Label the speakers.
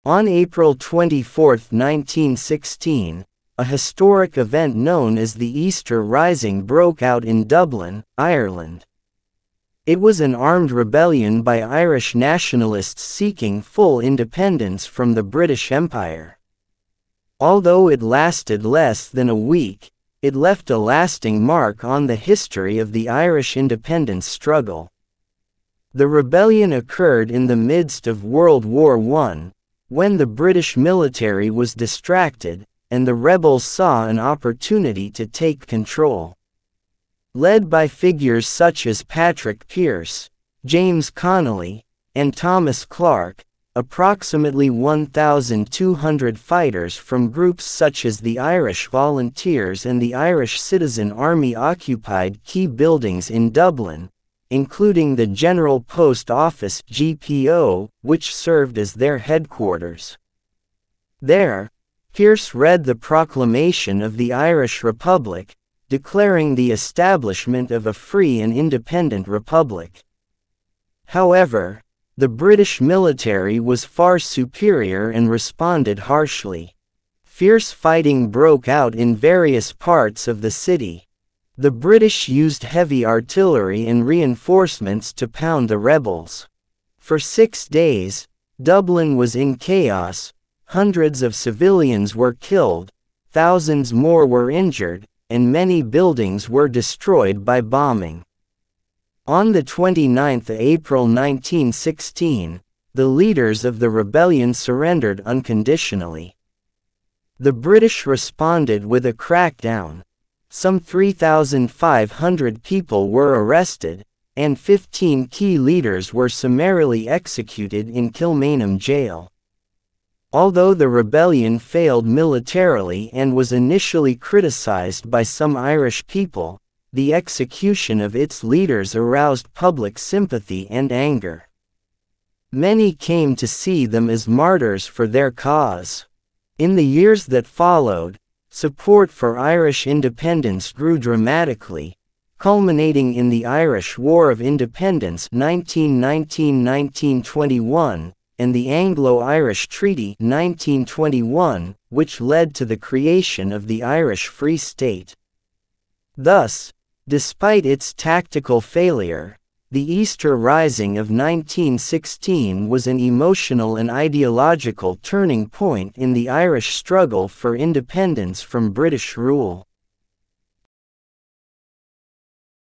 Speaker 1: On April 24, 1916, a historic event known as the Easter Rising broke out in Dublin, Ireland. It was an armed rebellion by Irish nationalists seeking full independence from the British Empire. Although it lasted less than a week, it left a lasting mark on the history of the Irish independence struggle. The rebellion occurred in the midst of World War I, when the British military was distracted, and the rebels saw an opportunity to take control. Led by figures such as Patrick Pearse, James Connolly, and Thomas Clarke, approximately 1,200 fighters from groups such as the Irish Volunteers and the Irish Citizen Army occupied key buildings in Dublin, including the General Post Office (GPO), which served as their headquarters. There, Pearse read the Proclamation of the Irish Republic, declaring the establishment of a free and independent republic. However, the British military was far superior and responded harshly. Fierce fighting broke out in various parts of the city. The British used heavy artillery and reinforcements to pound the rebels. For 6 days, Dublin was in chaos. Hundreds of civilians were killed, thousands more were injured, and many buildings were destroyed by bombing. On the 29th of April 1916, the leaders of the rebellion surrendered unconditionally. The British responded with a crackdown. Some 3,500 people were arrested, and 15 key leaders were summarily executed in Kilmainham Gaol. Although the rebellion failed militarily and was initially criticized by some Irish people, the execution of its leaders aroused public sympathy and anger. Many came to see them as martyrs for their cause. In the years that followed, support for Irish independence grew dramatically, culminating in the Irish War of Independence 1919–1921, and the Anglo-Irish Treaty 1921, which led to the creation of the Irish Free State. Thus, despite its tactical failure, the Easter Rising of 1916 was an emotional and ideological turning point in the Irish struggle for independence from British rule.